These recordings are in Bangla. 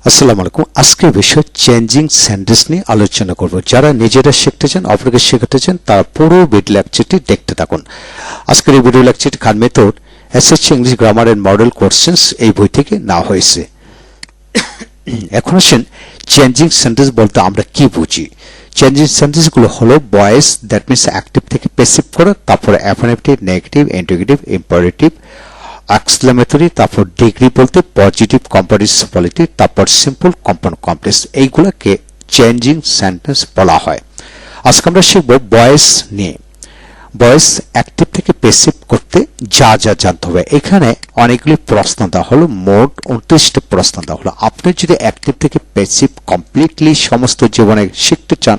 আসসালামু আলাইকুম। আজকের বিষয় চেঞ্জিং সেন্টেন্স নিয়ে আলোচনা করব। যারা নিজেরা শিখতে চান, আপনাকে শেখাতে চান, তারা পুরো ভিডিও লেকচারটি দেখতে থাকুন। আজকের এই ভিডিও লেকচারটি Khan method SSC English grammar and model questions এই বই থেকে নেওয়া হয়েছে। এখন আসেন চেঞ্জিং সেন্টেন্স বলতে আমরা কি বুঝি। চেঞ্জিং সেন্টেন্স গুলো হলো ভয়েস, দ্যাট মিন্স অ্যাক্টিভ থেকে প্যাসিভ করা, তারপরে affirmative, negative, interrogative, imperative, exclamatory, তারপর ডিগ্রি বলতে পজিটিভ, কম্পারেটিভ, সুপারলেটিভ, তারপর সিম্পল, কম্পাউন্ড, কমপ্লেক্স, এইগুলোকে চেঞ্জিং সেন্টেন্স বলা হয়। আজকে আমরা শিখব ভয়েস নিয়ে। ভয়েস অ্যাক্টিভ থেকে প্যাসিভ করতে যা যা জানতে হবে। এখানে অনেকগুলি প্রশ্ন দেওয়া হলো, মোট 29টা প্রশ্ন দেওয়া হলো। আপনি যদি অ্যাক্টিভ থেকে প্যাসিভ কমপ্লিটলি সমস্ত জীবনে শিখতে চান,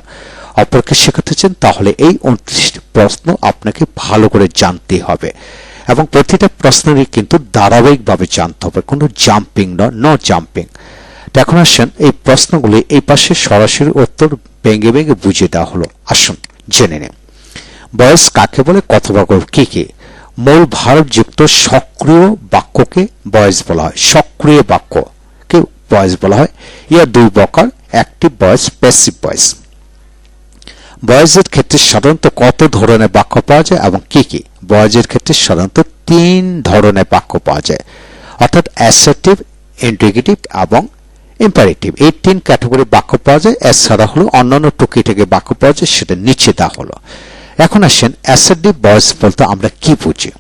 অপরকে শেখাতে চান, তাহলে এই 29টি প্রশ্ন আপনাকে ভালো করে জানতে হবে এবং প্রতিটা প্রশ্নেরই কিন্তু ধারাবাহিকভাবে জানতে হবে, কোনো জাম্পিং নো জাম্পিং। এখন আসেন এই প্রশ্নগুলি এই পাশে সরাসরি উত্তর ভেঙে ভেঙে বুঝিয়ে দেওয়া হলো। আসুন জেনে নিন। ভয়েস কাকে বলে, কতবার কি কি? মূল ভার্ব যুক্ত সক্রিয় বাক্যকে ভয়েস বলা হয়। সক্রিয় বাক্যকে ভয়েস বলা হয়। ইয়া দুই প্রকার, অ্যাক্টিভ ভয়েস, প্যাসিভ ভয়েস। ভয়েসের ক্ষেত্রে সাধারণত কত ধরনের বাক্য পাওয়া যায় এবং কি কি? ভয়েসের ক্ষেত্রে সাধারণত 3 ধরনের বাক্য পাওয়া যায়, অর্থাৎ অ্যাসার্টিভ, ইন্টারোগেটিভ এবং ইম্পারেটিভ। এই 3 ক্যাটাগরি বাক্য পাওয়া যায়। এছাড়া হলো অন্যান্য টুকিটাকি বাক্য পাওয়া যায়, সেটা নিচে দেওয়া হলো। এখন আসেন অ্যাসার্টিভ ভয়েস বলতে আমরা কি বুঝি,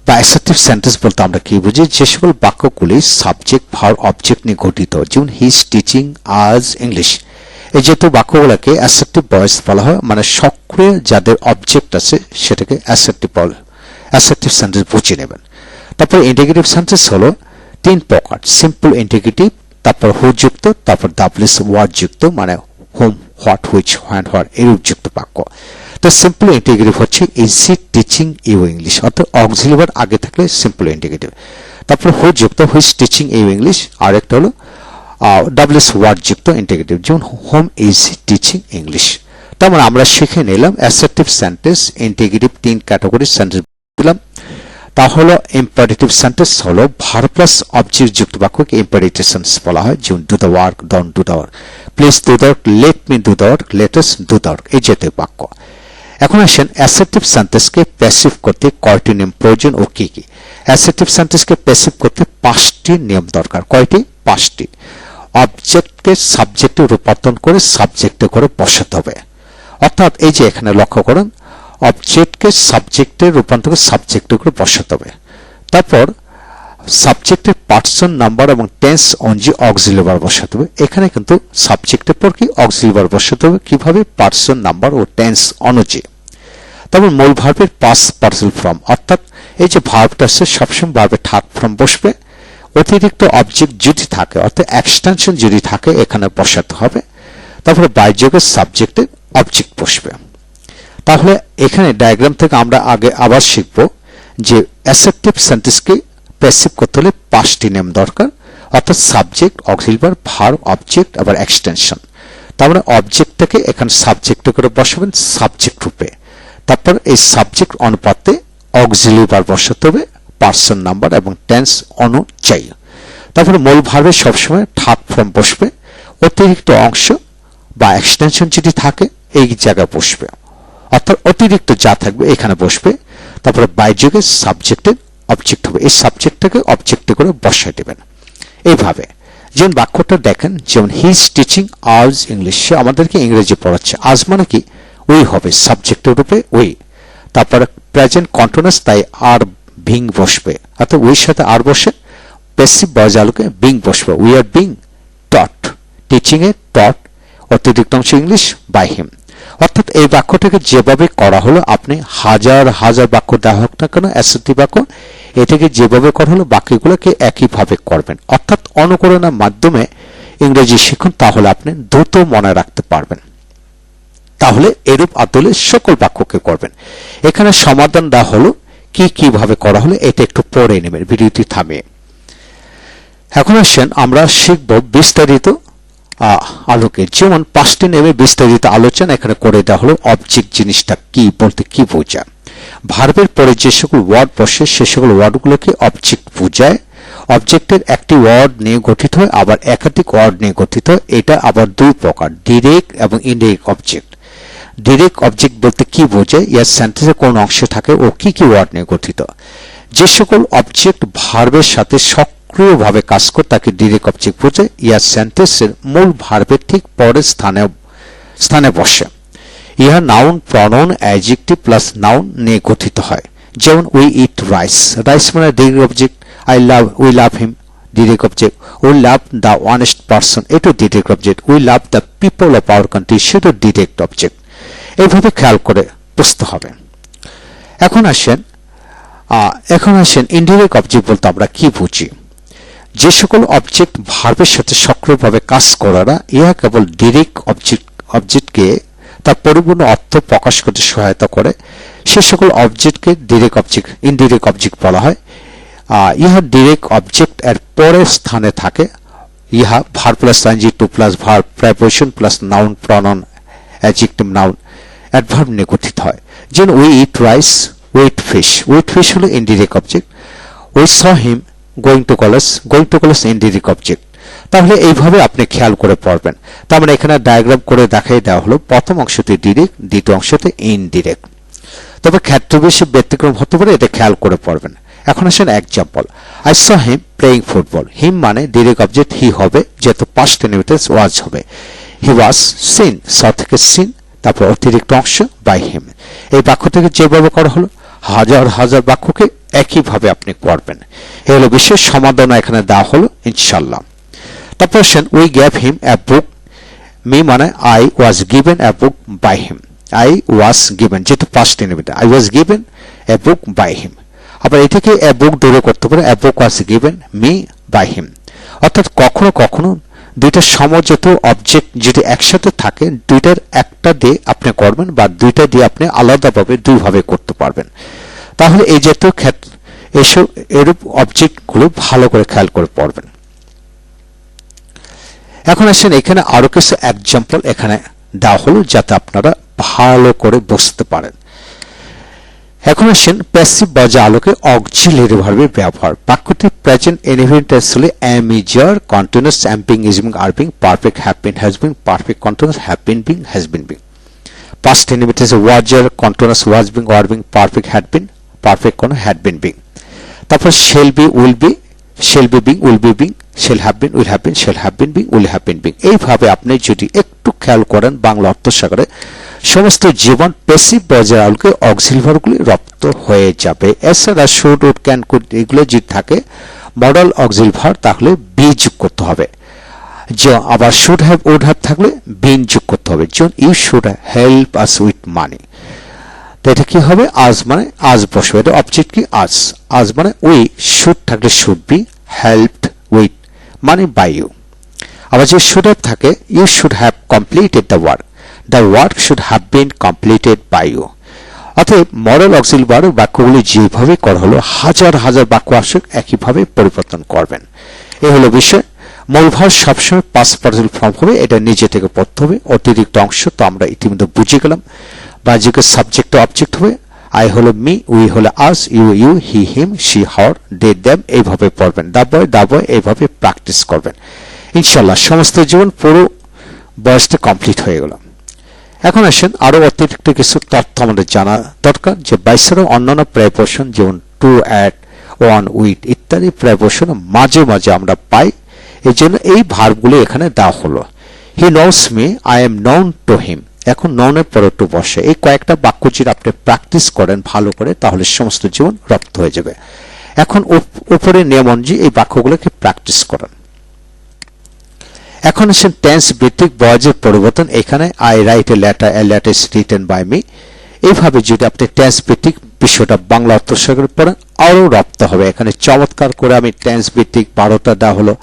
বা অ্যাসার্টিভ সেন্টেন্স বলতে আমরা কি বুঝি? যে সকল বাক্যগুলি সাবজেক্ট, ভার্ব, অবজেক্ট নিয়ে গঠিত, যেমন হি ইজ টিচিং আজ ইংলিশ, এই যেহেতু বাক্যগুলোকে অ্যাসার্টিভ ভয়েস বলা হয়, মানে সক্রিয় যাদের অবজেক্ট আছে সেটাকে অ্যাসার্টিভ সেন্টেন্স বুঝে নেবেন। তারপর ইন্টিগ্রেটিভ সেন্টেন্স হলো 3 প্রকার, সিম্পল ইন্টিগ্রেটিভ, তারপর হু যুক্ত, তারপর ডাব্লিউএস ওয়ার্ড যুক্ত, মানে whom, what, which, when, where এরূপ যুক্ত বাক্য। তো সিম্পল ইন্টিগ্রেটিভ হচ্ছে is he teaching you English, অর্থাৎ অক্সিলারি ভার্ব আগে থাকলে সিম্পল ইন্টিগ্রেটিভ। তারপর হু যুক্ত, who is teaching you English, আর একটা হলো ডাব্লিউএস ওয়ার্ড যুক্ত ইন্টিগ্রেটিভ, যেমন হোম ইজ টিচিং ইংলিশ। তার মানে আমরা শিখে নিলাম assertive sentence, interrogative 3 category sentence দিলাম। তাহলে ইম্পারেটিভ সেন্টেন্স হলো ভার্ব প্লাস অবজেক্ট যুক্ত বাক্যকে ইম্পারেটিভ সেন্টেন্স বলা হয়, যেমন do the work, don't do the work, please do the work, let me do the work, let us do the work, এই জাতীয় বাক্য। এখন আসেন অ্যাসার্টিভ সেন্টেন্সকে প্যাসিভ করতে কয়টি নিয়ম প্রয়োজন ও কি কি? অ্যাসার্টিভ সেন্টেন্সকে প্যাসিভ করতে 5টি নিয়ম দরকার। কয়টি? 5টি। অবজেক্টকে সাবজেক্টে রূপান্তর করে সাবজেক্টে করে বসাতে হবে, অর্থাৎ এই যে এখানে লক্ষ্য করুন, অবজেক্টকে সাবজেক্টে রূপান্তর করে সাবজেক্টে করে বসাতে হবে। তারপর সাবজেক্টের পার্সন, নাম্বার এবং টেন্স অনুযায়ী অক্সিলারি ভার্ব বসাতে হবে। এখানে কিন্তু সাবজেক্টের পর কি অক্সিলারি ভার্ব বসাতে হবে, কিভাবে? পার্সন, নাম্বার ও টেন্স অনুযায়ী। তারপর মূল ভার্বের পাস্ট পার্সিয়াল ফর্ম, অর্থাৎ এই যে ভার্বটা আছে সবসময় ভার্বের থার্ড ফর্ম বসবে। অতিরিক্ত অবজেক্ট যদি থাকে, অর্থাৎ এক্সটেনশন যদি থাকে, এখানে বসাতে হবে। তারপরে বাহ্যকের সাবজেক্টে অবজেক্ট বসবে। তাহলে এখানে ডায়াগ্রাম থেকে আমরা আগে আবার শিখব যে অ্যাসার্টিভ সেন্টেন্সকে প্যাসিভ করতে হলে 5টি নিয়ম দরকার, অর্থাৎ সাবজেক্ট, অক্সিলারি ভার্ব, অবজেক্ট আবার এক্সটেনশন। তার মানে অবজেক্টটাকে এখানে সাবজেক্টে করে বসাবেন সাবজেক্ট রূপে। তারপর এই সাবজেক্ট অনুপাতে অক্সিলারি ভার্ব বসাতে হবে পার্সন, নাম্বার এবং টেন্স অনুযায়ী। তারপরে মূল ভার্বে সবসময় থার্ড ফর্ম বসবে। অতিরিক্ত অংশ বা এক্সটেনশন যদি থাকে এই জায়গায় বসবে, অর্থাৎ অতিরিক্ত যা থাকবে এখানে বসবে। তারপরে বাহ্যকে সাবজেক্টের অবজেক্ট হবে, এই সাবজেক্টটাকে অবজেক্টে করে বসায় দেবেন। এইভাবে যেমন বাক্যটা দেখেন, যেমন হি ইজ টিচিং আজ ইংলিশ, সে আমাদেরকে ইংরেজি পড়াচ্ছে। আজ মানে কি? ওই হবে সাবজেক্টের রূপে ওই। তারপরে প্রেজেন্ট কন্টিনিউয়াস, তাই আর বিং বসবে, অর্থাৎ ওই সাথে আর বসে প্যাসিভ ভয়েস আলোকে বিং বসবে। We are being taught, teaching এ টট, অতিরিক্ত অংশ ইংলিশ বাই হিম। অর্থাৎ এই বাক্যটাকে যেভাবে করা হলো, আপনি হাজার হাজার বাক্য দেওয়া হোক না কেন অ্যাসার্টিভ বাক্য, এটাকে যেভাবে করা হলো বাক্যগুলোকে একইভাবে করবেন, অর্থাৎ অনুকরণের মাধ্যমে ইংরেজি শিখুন, তাহলে আপনি দ্রুত মনে রাখতে পারবেন। তাহলে এরূপ আদলে সকল বাক্যকে করবেন। এখানে সমাধান দেওয়া হলো কিভাবে করা হলো, এটা একটু পড়ে নেবেন ভিডিওটি থামিয়ে। এখন আসেন আমরা শিখব বিস্তারিত আলোকে। যেমন 5টি নিয়মে বিস্তারিত আলোচনা এখানে করে দেওয়া হলো। অবজেক্ট জিনিসটা কি বলতে কি বোঝায়? ভার্বের পরে যে সকল ওয়ার্ড বসে সে সকল ওয়ার্ডগুলোকে অবজেক্ট বোঝায়। অবজেক্টের একটি ওয়ার্ড নিয়ে গঠিত হয় আবার একাধিক ওয়ার্ড নিয়ে গঠিত হয়। এটা আবার দুই প্রকার, ডিরেক্ট এবং ইনডিরেক্ট অবজেক্ট। ডিরেক্ট অবজেক্ট বলতে কি বোঝায়? ইয়ার সেন্টেন্সের কোন অংশে থাকে ও কি কি ওয়ার্ড নিয়ে গঠিত। যে সকল অবজেক্ট ভার্বের সাথে সক্রিয়ভাবে কাজ করে তাকে ডিরেক্ট অবজেক্ট বোঝায়। ইয়ার সেন্টেন্সের মূল ভার্বের ঠিক পরের স্থানে বসে। ইহা noun, pronoun, adjective plus noun নিয়ে গঠিত হয়। যেমন উই ইট রাইস, রাইস মানে direct object. We love him, direct object. We love the honest person, এটা direct object. We love the people of our country, সেটা ডিরেক্ট অবজেক্ট। এইভাবে খেয়াল করে বুঝতে হবে। এখন আসেন ইনডিরেক্ট অবজেক্ট বলতে আমরা কি বুঝি। যে সকল অবজেক্ট ভার্বের সাথে সক্রিয়ভাবে কাজ করে না, ইহা কেবল ডিরেক্ট অবজেক্টকে তার পরিপূর্ণ অর্থ প্রকাশ করতে সহায়তা করে, সে সকল অবজেক্টকে ডিরেক্ট অবজেক্ট, ইনডিরেক্ট অবজেক্ট বলা হয়। ইহা ডিরেক্ট অবজেক্ট এর পরের স্থানে থাকে। ইহা verb plus ING, to plus verb, preposition plus noun, pronoun, adjective, noun, adverb নিয়ে গঠিত হয়। যেমন we eat rice, we eat fish. We eat fish হলো indirect object. We saw him going to college, going to college indirect object. তাহলে এইভাবে আপনি খেয়াল করে পড়বেন। তার মানে এখানে ডায়াগ্রাম করে দেখাই দেওয়া হলো প্রথম অংশটি ডিরেক্ট, দ্বিতীয় অংশটি ইনডিরেক্ট। তবে ক্ষেত্র বেশি ব্যতিক্রম হতে পারে, এটা খেয়াল করে পড়বেন। এখন আসেন example. I saw him playing football. Him মানে ডিরেক্ট অবজেক্ট, হি হবে, যেহেতু পাস্ট ইনডিফিনিট ওয়াজ হবে। হি ওয়াজ সিন, স থেকে সিন, তারপর অতিরিক্ত অংশ বাই হিম। এই বাক্য থেকে যেভাবে করা হলো হাজার হাজার বাক্যকে একইভাবে আপনি পড়বেন। এই হলো বিশেষ সমাধান এখানে দেওয়া হলো ইনশাল্লাহ। তারপর আসেন we gave him a book. Me মানে I was given a book by him. I was given, যেহেতু past indefinite, I was given a book by him. আবার এটাকে এ বুক দূরে করতে পারে, a book was given me by him. অর্থাৎ কখনো কখনো দুইটা সমযোজিত অবজেক্ট যদি একসাথে থাকে, দুইটার একটা দিয়ে আপনি করবেন বা দুইটা দিয়ে আপনি আলাদাভাবে দুইভাবে করতে পারবেন। তাহলে এই জাতীয় ক্ষেত্রে এসব এরূপ অবজেক্টগুলো ভালো করে খেয়াল করে পড়বেন। এখন আসেন এখানে আরো কিছু এক্সাম্পল এখানে দেওয়া হলো যাতে আপনারা ভালো করে বুঝতে পারেন। এখন আসেন প্যাসিভ বা আলোকে অক্সিলারি ভার্বের ব্যবহার। বাক্যটি প্রেজেন্ট ইনডিফিনিট টেন্স হলে am, is, are, continuous, am being, is being, R being, perfect, have been, has been, perfect continuous, have been being, has been being. Past indefinite tense was, were, continuous, was being, R being, perfect, had been, perfect কোন, হ্যাড বিন বিং। তারপর shall be, will be, shall be being, will be being, shall have been, will have been, shall have been being, will have been being. এইভাবে আপনি যদি একটু খেয়াল করেন বাংলা অর্থসাগরে সমস্ত জীবন প্যাসিভ পর্যায়ের আলোকে অক্সিলারি ভার্বগুলি রপ্ত হয়ে যাবে। এছাড়া শুড, উড, ক্যান, কুড এগুলো যদি থাকে মডেল অক্সিলারি ভার্ব, তাহলে বি যোগ করতে হবে। যে আবার শুড হ্যাভ, উড হ্যাভ থাকলে বিন যোগ করতে হবে। যেমন you should help us with money, তো এটা কি হবে? আজ মানে আজ বসবে, এটা অবজেক্ট কি? আজ। আজ মানে উই, শুড থাকলে should be helped with money by you. আবার যে শুড হ্যাভ থাকে, you should have completed the work, the work should have been completed by you. অতএব মডেল অক্সিলারি ভার্ব বাক্যগুলি যেভাবে করা হলো হাজার হাজার বাক্য আসে একইভাবে পরিবর্তন করবেন। এই হলো বিষয়। মূল ভার্ব সবসময় পাস্ট পার্টিসিপল ফর্ম হবে, এটা নিজে থেকে পড়তে হবে। অতিরিক্ত অংশ তো আমরা ইতিমধ্যে বুঝে গেলাম। বাহ্যিক সাবজেক্ট অবজেক্ট হবে। আই হলো মি, উই হলো us, you, he, him, she, her, they, them, এইভাবে পড়বেন। দা বয় এইভাবে প্র্যাকটিস করবেন ইনশাল্লাহ। সমস্ত জীবন পুরো বয়সটা কমপ্লিট হয়ে গেল। এখন আসেন আরো অতিরিক্ত কিছু তথ্য আমাদের জানা দরকার, যে বাইসারও অন্যান্য প্রিপোজিশন যেমন টু, অ্যাট, অন, উইথ ইত্যাদি প্রিপোজিশন মাঝে মাঝে আমরা পাই। এই জন্য এই ভার্বগুলি এখানে দেওয়া হলো। He knows me, I am known to him. এখন ননের পরে টু বসে। এই কয়েকটা বাক্য যদি আপনি প্র্যাকটিস করেন ভালো করে, তাহলে সমস্ত জীবন রপ্ত হয়ে যাবে। এখন উপরে নিয়ম অনুযায়ী এই বাক্যগুলোকে প্র্যাকটিস করেন। এখন আসেন টেন্স ভিত্তিক বয়েজের পরিবর্তন। এখানে I write a letter, a letter is written by me. এইভাবে যদি আপনি টেন্স ভিত্তিক বিষয়টা বাংলা অর্থসাগরে পড়েন আরো রপ্ত হবে। এখানে চমৎকার করে আমি টেন্স ভিত্তিক 12টা দেওয়া হলো,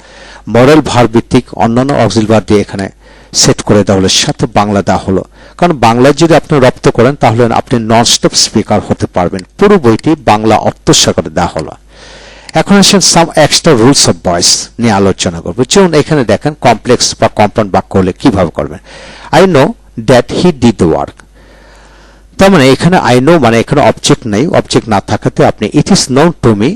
মডেল ভার্ব ভিত্তিক অন্যান্য অক্সিলারি ভার্ব দিয়ে এখানে সেট করে দেওয়া হলো, সাথে বাংলা দেওয়া হলো। কারণ বাংলায় যদি আপনি রপ্ত করেন তাহলে আপনি ননস্টপ স্পিকার হতে পারবেন। পুরো বইটি বাংলা অর্থসাগরে দেওয়া হলো। এখন আসেন some extra rules of voice নিয়ে আলোচনা করবো। যেমন এখানে দেখেন কমপ্লেক্স বা কম্পাউন্ড বাক্য হলে কিভাবে করবেন। I know that he did the work. তার মানে এখানে আই নো মানে এখানে অবজেক্ট নেই, অবজেক্ট না থাকাতে আপনি it is known to me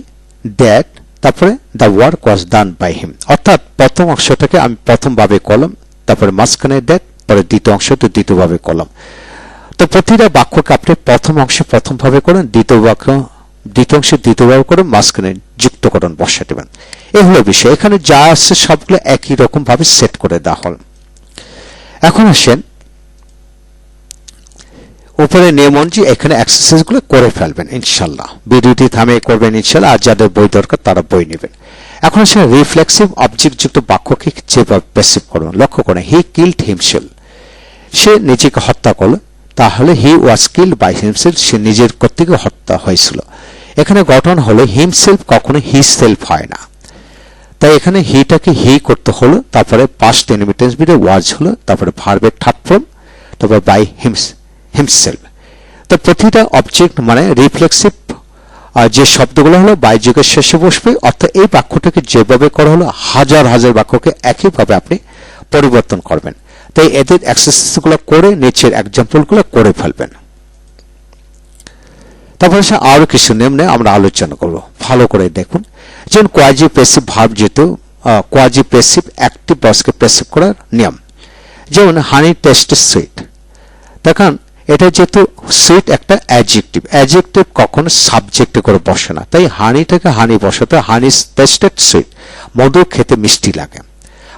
that, তারপরে the work was done by him, অর্থাৎ প্রথম অংশটাকে আমি প্রথমভাবে করলাম, তারপরে মাঝখানে দ্যাট, পরে দ্বিতীয় অংশটা দ্বিতীয়ভাবে করলাম। তো প্রতিটা বাক্যকে আপনি প্রথম অংশে প্রথমভাবে করেন, দ্বিতীয় অংশে দ্বিতীয়ভাবে করে মাঝখানে যুক্তকরণ বসা দেবেন। এই হলো বিষয়। এখানে যা আছে সবগুলো একই রকম ভাবে সেট করে দেওয়া হল। এখন আসেন উপরে নিয়ম অনুযায়ী এখানে এক্সারসাইজ গুলো করে ফেলবেন ইনশাল্লাহ। ভিডিওটি থামিয়ে করবেন ইনশাল্লাহ, আর যাদের বই দরকার তারা বই নেবেন। এখন আসেন রিফ্লেক্সিভ অবজেক্ট যুক্ত বাক্যকে যেভাবে প্যাসিভ করবেন। লক্ষ্য করেন, হি কিল্ড হিমসেলফ, সে নিজেকে হত্যা করলো, তাহলে হি ওয়াজ কিল্ড বাই হিমসেলফ, সে নিজের কর্তৃক হত্যা হয়েছিল। এখানে ঘটনা হলো হিমসেলফ কখনো হি সেলফ হয় না, তাই এখানে হিটাকে হি করতে হলো, তারপরে পাস্ট ইনডিফিনিট বিটে ওয়াজ হলো, তারপরে ভার্বের থার্ড ফর্ম, তারপরে বাই হিমসেলফ। তো প্রতিটা অবজেক্ট মানে রিফ্লেক্সিভ যে শব্দগুলো হলো বাই যুগের শেষে বসবে, অর্থাৎ এই বাক্যটাকে যেভাবে করা হলো হাজার হাজার বাক্যকে একইভাবে আপনি পরিবর্তন করবেন। তাই এদের এক্সারসাইজগুলো করে নিচের এক্সাম্পলগুলো করে ফেলবেন। তারপরে আরো কিছু নিয়ম নিয়ে আমরা আলোচনা করব, ভালো করে দেখুন। যেমন কোয়াজি প্যাসিভ ভার্ব যেহেতু কোয়াজি প্যাসিভ অ্যাক্টিভ ভয়েসকে প্যাসিভ করার নিয়ম, যেমন হানি টেস্ট সুইট। দেখুন এটা যেহেতু সুইট একটা অ্যাডজেক্টিভ কখনো সাবজেক্টে করে বসে না, তাই হানিটাকে হানি বসাতে, হানি টেস্টেড সুইট, মধু খেতে মিষ্টি লাগে।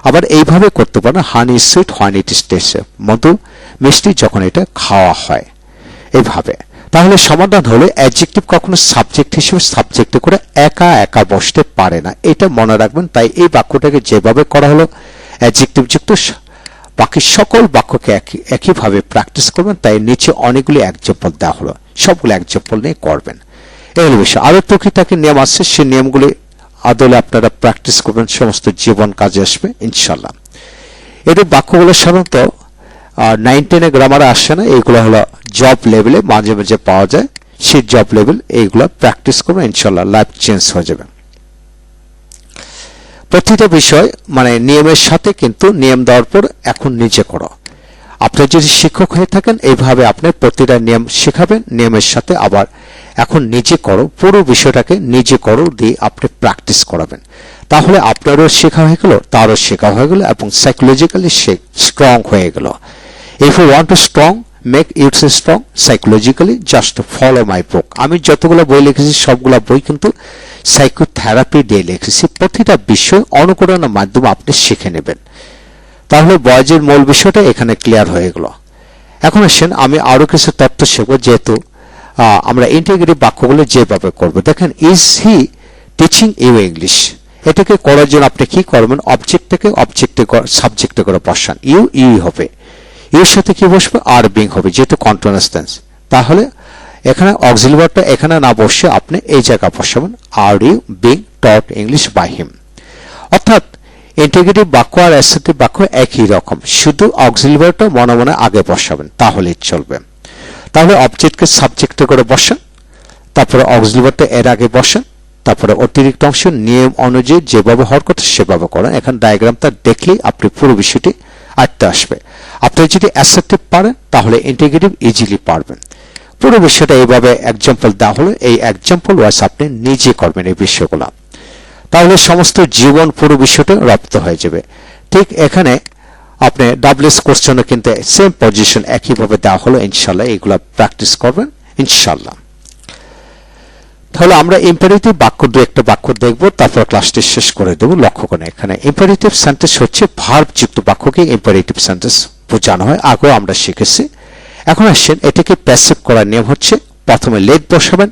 আবার এইভাবে করতে পারেন, honey sweet when it is tasted, মধু মিষ্টি যখন এটা খাওয়া হয়, এইভাবে। তাহলে সমাধান হলো অ্যাডজেক্টিভ কখনো সাবজেক্ট হিসেবে সাবজেক্টে করে একা একা বসতে পারে না, এটা মনে রাখবেন। তাই এই বাক্যটাকে যেভাবে করা হলো অ্যাডজেক্টিভ যুক্ত, বাকি সকল বাক্যকে একইভাবে প্র্যাকটিস করবেন। তাই নিচে অনেকগুলি এক্সাম্পল দেওয়া হলো, সবগুলো এক্সাম্পল নিয়ে করবেন। এই হলো বিষয়। আরো টুকিটাকি নিয়ম আছে, সেই নিয়মগুলি আদলে আপনারা প্র্যাকটিস করবেন, সমস্ত জীবন কাজে আসবে ইনশাল্লাহ। এদের বাক্যগুলো সাধারণত 9-10 গ্রামারে আসে না, এইগুলো হলো জব লেভেলে মাঝে মাঝে পাওয়া যায়, সেই জব লেভেল এইগুলো প্র্যাকটিস করবেন ইনশাল্লাহ, লাইফ চেঞ্জ হয়ে যাবে। প্রতিটা বিষয় মানে নিয়মের সাথে, কিন্তু নিয়ম দেওয়ার পর এখন নিজে করো। আপনি যদি শিক্ষক হয়ে থাকেন এইভাবে আপনি প্রতিটা নিয়ম শেখাবেন, নিয়মের সাথে আবার এখন নিজে করো, পুরো বিষয়টাকে নিজে করো দিয়ে আপনি প্র্যাকটিস করাবেন। তাহলে আপনারও শেখা হয়ে গেল, তারও শেখা হয়ে গেল, এবং সাইকোলজিক্যালি সে স্ট্রং হয়ে গেল। If you want to strong, make yourself strong psychologically, just follow my book. আমি যতগুলো বই লিখেছি সবগুলো বই কিন্তু সাইকোথেরাপি দিয়ে লিখেছি। প্রতিটা বিষয় অনুকরণের মাধ্যমে আপনি শিখে নেবেন। তাহলে বয়েজের মূল বিষয়টা এখানে ক্লিয়ার হয়ে গেল। এখন আসেন আমি আরো কিছু তথ্য শিখবো, যেহেতু আমরা ইন্টিগ্রেটিভ বাক্যগুলো যেভাবে করবো। দেখেন, is he teaching you English, এটাকে করার জন্য আপনি কি করবেন, অবজেক্টটাকে সাবজেক্টে করে বসান, ইউ হবে, এর সাথে কি বসবে, আর বিং হবে, যেহেতু কন্টিনিউয়াস টেন্স। তাহলে এখানে অক্সিলারি ভার্বটা এখানে না বসে আপনি এই জায়গায় বসাবেন, are you being taught English by him. অর্থাৎ ইন্টিগ্রেটিভ বাক্য আর অ্যাসার্টিভ বাক্য একই রকম, শুধু অক্সিলারি ভার্বটা মনে মনে আগে বসাবেন, তাহলেই চলবে। তাহলে অবজেক্টকে সাবজেক্টে করে বসান, তারপরে অক্সিলারি ভার্বটা এর আগে বসান, তারপরে অতিরিক্ত অংশ নিয়ম অনুযায়ী যেভাবে হওয়ার কথা সেভাবে করেন। এখন ডায়াগ্রামটা দেখলেই আপনি পুরো বিষয়টি আয়ত্তে আসবে। আপনি যদি অ্যাসার্টিভ পারেন তাহলে ইন্টিগ্রেটিভ ইজিলি পারবেন। পুরো বিষয়টা এইভাবে এক্সাম্পল দেওয়া হলো, এই এক্সাম্পল ওয়াইজ আপনি নিজে করবেন এই বিষয়গুলো, তাহলে সমস্ত জীবন পুরো বিষয়টা রপ্ত হয়ে যাবে। ঠিক এখানে আপনি ডাবলএস কোশ্চেনও কিন্তু সেম পজিশন একইভাবে দেওয়া হলো ইনশাল্লাহ, এইগুলা প্র্যাকটিস করবেন ইনশাল্লাহ। তাহলে আমরা ইম্পারেটিভ বাক্য দু একটা বাক্য দেখব, তারপর ক্লাসটি শেষ করে দেব। লক্ষ্য করেন এখানে ইম্পারেটিভ সেন্টেন্স হচ্ছে ভার্ব যুক্ত বাক্যকে ইম্পারেটিভ সেন্টেন্স বোঝানো হয়, আগেও আমরা শিখেছি। এখন আসছেন এটাকে প্যাসিভ করার নিয়ম হচ্ছে, প্রথমে লেট বসাবেন,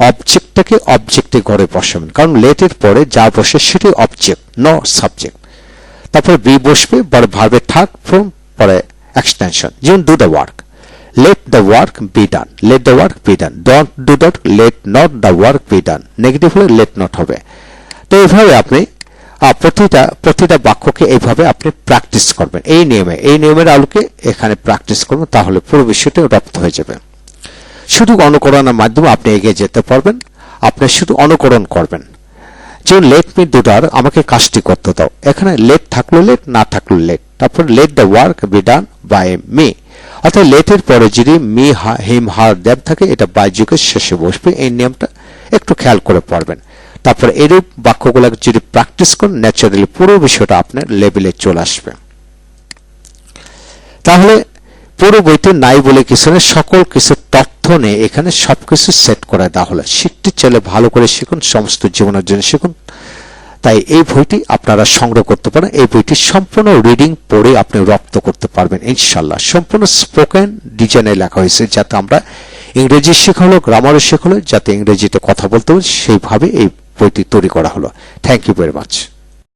অবজেক্টটাকে অবজেক্টে ঘরে বসাবেন, কারণ লেটের পরে যা বসে সেটি অবজেক্ট, নো সাবজেক্ট। তারপরে বি বসবে, পরে ভার্বের থার্ড ফর্ম, পরে এক্সটেনশন। যেমন do the work, let the work be done, let the work be done, don't do that, let not the work be done, negative হলে let not হবে। তো এইভাবে আপনি প্রতিটা বাক্যকে এইভাবে আপনি প্র্যাকটিস করবেন, এই নিয়মের আলোকে এখানে প্র্যাকটিস করবেন, তাহলে পুরো বিষয়টা রপ্ত হয়ে যাবে। শুধু অনুকরণের মাধ্যমে আপনি এগিয়ে যেতে পারবেন, আপনি শুধু অনুকরণ করবেন। যেমন লেট মি ডু দ্য, আমাকে কাজটি করতে দাও, এখানে লেট থাকলো লেট, না থাকলো লেট। তারপর let the work be done by me, অর্থাৎ লেটের পরে যদি মি, হিম, হার, দেব থাকে, এটা বাই যুগের শেষে বসবে। এই নিয়মটা একটু খেয়াল করে পড়বেন। তারপর এরূপ বাক্যগুলো যদি প্র্যাকটিস করেন ন্যাচারালি পুরো বিষয়টা আপনার লেভেলে চলে আসবে। তাহলে পুরো বইতে নাই বলে কিছু নেই, সকল কিছু তথ্য নিয়ে এখানে সবকিছু সেট করে দেওয়া হলো। শিখতে চাইলে ভালো করে শিখুন, সমস্ত জীবনের জন্য শিখুন। তাই এই বইটি আপনারা সংগ্রহ করতে পারেন। এই বইটি সম্পূর্ণ রিডিং পড়ে আপনি রপ্ত করতে পারবেন ইনশাল্লাহ। সম্পূর্ণ স্পোকেন ডিজাইনে লেখা হয়েছে, যাতে আমরা ইংরেজি শেখা হলো, গ্রামারও শেখা হলো, যাতে ইংরেজিতে কথা বলতে হবে সেইভাবে এই বইটি তৈরি করা হলো। Thank you very much.